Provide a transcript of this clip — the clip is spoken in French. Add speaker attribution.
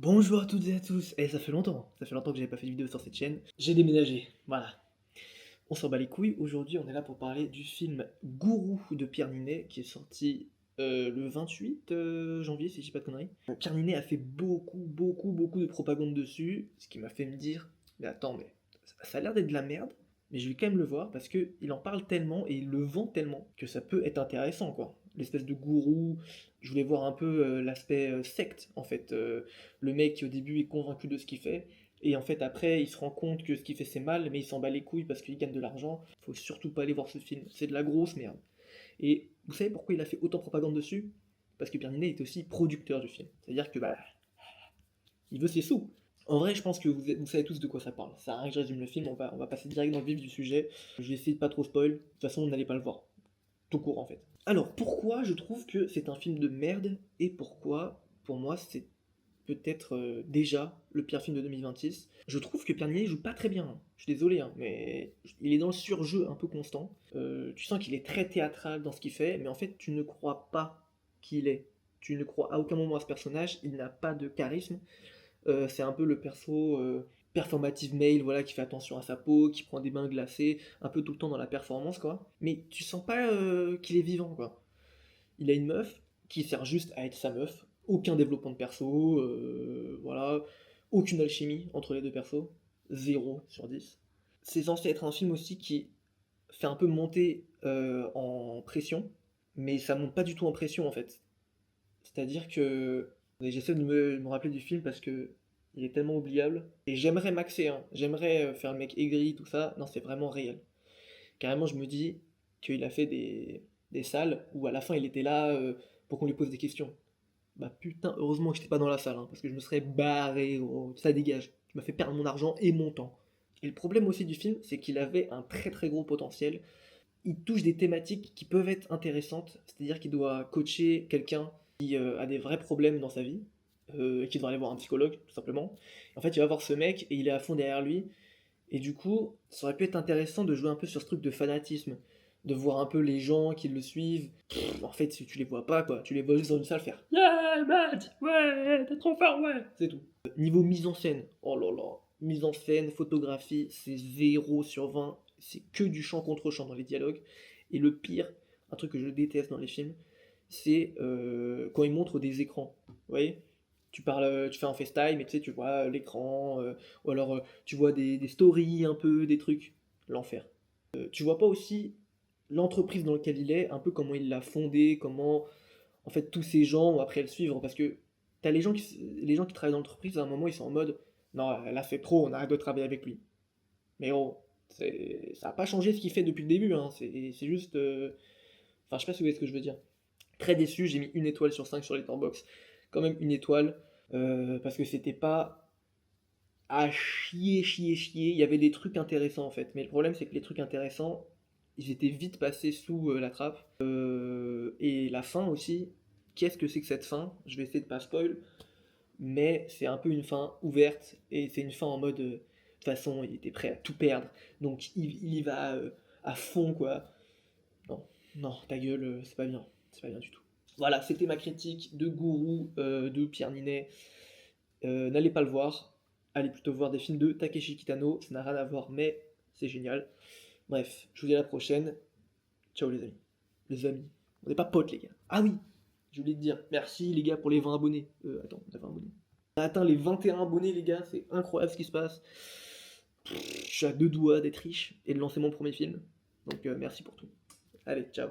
Speaker 1: Bonjour à toutes et à tous. Ça fait longtemps que j'avais pas fait de vidéo sur cette chaîne. J'ai déménagé, voilà. On s'en bat les couilles. Aujourd'hui, on est là pour parler du film Gourou de Pierre Ninet qui est sorti le 28 janvier, si je dis pas de conneries. Pierre Ninet a fait beaucoup de propagande dessus, ce qui m'a fait me dire, mais attends, mais ça a l'air d'être de la merde, mais je vais quand même le voir parce que il en parle tellement et il le vend tellement que ça peut être intéressant, quoi. L'espèce de gourou, je voulais voir un peu l'aspect secte, en fait. Le mec qui au début est convaincu de ce qu'il fait, et en fait après il se rend compte que ce qu'il fait c'est mal, mais il s'en bat les couilles parce qu'il gagne de l'argent. Faut surtout pas aller voir ce film, c'est de la grosse merde. Et vous savez pourquoi il a fait autant de propagande dessus? Parce que Pierre Ninet est aussi producteur du film. C'est-à-dire que bah, il veut ses sous. En vrai, je pense que vous savez tous de quoi ça parle. Ça sert à rien que je résume le film, on va passer direct dans le vif du sujet. Je vais essayer de pas trop spoil. De toute façon, vous n'allez pas le voir. Tout court en fait. Alors, pourquoi je trouve que c'est un film de merde et pourquoi, pour moi, c'est peut-être déjà le pire film de 2026. Je trouve que Pierre Ninet joue pas très bien, hein. Je suis désolé, hein, mais il est dans le surjeu un peu constant. Tu sens qu'il est très théâtral dans ce qu'il fait, mais en fait, tu ne crois pas qu'il est. Tu ne crois à aucun moment à ce personnage, il n'a pas de charisme. C'est un peu le perso performative male, voilà, qui fait attention à sa peau, qui prend des bains glacés, un peu tout le temps dans la performance, quoi. Mais tu sens pas qu'il est vivant, quoi. Il a une meuf qui sert juste à être sa meuf, aucun développement de perso, voilà, aucune alchimie entre les deux persos, 0/10. C'est censé être un film aussi qui fait un peu monter en pression, mais ça monte pas du tout en pression en fait. C'est-à-dire que j'essaie de me rappeler du film parce que il est tellement oubliable. Et j'aimerais maxer, hein. J'aimerais faire le mec aigri, tout ça. Non, c'est vraiment réel. Carrément, je me dis qu'il a fait des salles où à la fin il était là pour qu'on lui pose des questions. Bah putain, heureusement que j'étais pas dans la salle, hein, parce que je me serais barré, gros. Ça dégage. Tu m'as fait perdre mon argent et mon temps. Et le problème aussi du film, c'est qu'il avait un très gros potentiel. Il touche des thématiques qui peuvent être intéressantes, c'est-à-dire qu'il doit coacher quelqu'un qui a des vrais problèmes dans sa vie, et qui devrait aller voir un psychologue, tout simplement. En fait, il va voir ce mec et il est à fond derrière lui, et du coup, ça aurait pu être intéressant de jouer un peu sur ce truc de fanatisme, de voir un peu les gens qui le suivent. En fait, si tu les vois pas, quoi, tu les vois juste dans une salle faire Yeah, Matt, ouais, t'es trop fort, ouais, c'est tout. Niveau mise en scène, oh là là, mise en scène, photographie, c'est 0/20, c'est que du chant contre chant dans les dialogues. Et le pire, un truc que je déteste dans les films, c'est quand ils montrent des écrans. Vous voyez? Tu parles, tu fais un FaceTime et tu sais, tu vois l'écran, ou alors tu vois des stories un peu, des trucs. L'enfer. Tu vois pas aussi l'entreprise dans laquelle il est, un peu comment il l'a fondée, comment en fait tous ces gens ont appris à le suivre, parce que t'as les gens qui travaillent dans l'entreprise, à un moment ils sont en mode non, là c'est trop, on arrête de travailler avec lui. Mais oh, ça n'a pas changé ce qu'il fait depuis le début, hein. C'est juste. Enfin, je sais pas si vous voyez ce que je veux dire. Très déçu, j'ai mis une étoile sur 5 sur Letterboxd. Quand même une étoile, parce que c'était pas à chier. Il y avait des trucs intéressants en fait. Mais le problème, c'est que les trucs intéressants, ils étaient vite passés sous la trappe. Et la fin aussi, qu'est-ce que c'est que cette fin? Je vais essayer de pas spoil, mais c'est un peu une fin ouverte. Et c'est une fin en mode. De toute façon, il était prêt à tout perdre. Donc il y va à fond, quoi. Non, non, ta gueule, c'est pas bien. C'est pas bien du tout. Voilà, c'était ma critique de Gourou de Pierre Ninet. N'allez pas le voir, allez plutôt voir des films de Takeshi Kitano, ça n'a rien à voir, mais c'est génial. Bref, je vous dis à la prochaine. Ciao les amis. Les amis. On n'est pas potes les gars. Ah oui, j'ai oublié de dire, merci les gars pour les 20 abonnés. Attends, on a 20 abonnés. On a atteint les 21 abonnés les gars, c'est incroyable ce qui se passe. Je suis à deux doigts d'être riche et de lancer mon premier film. Donc merci pour tout. Allez, ciao.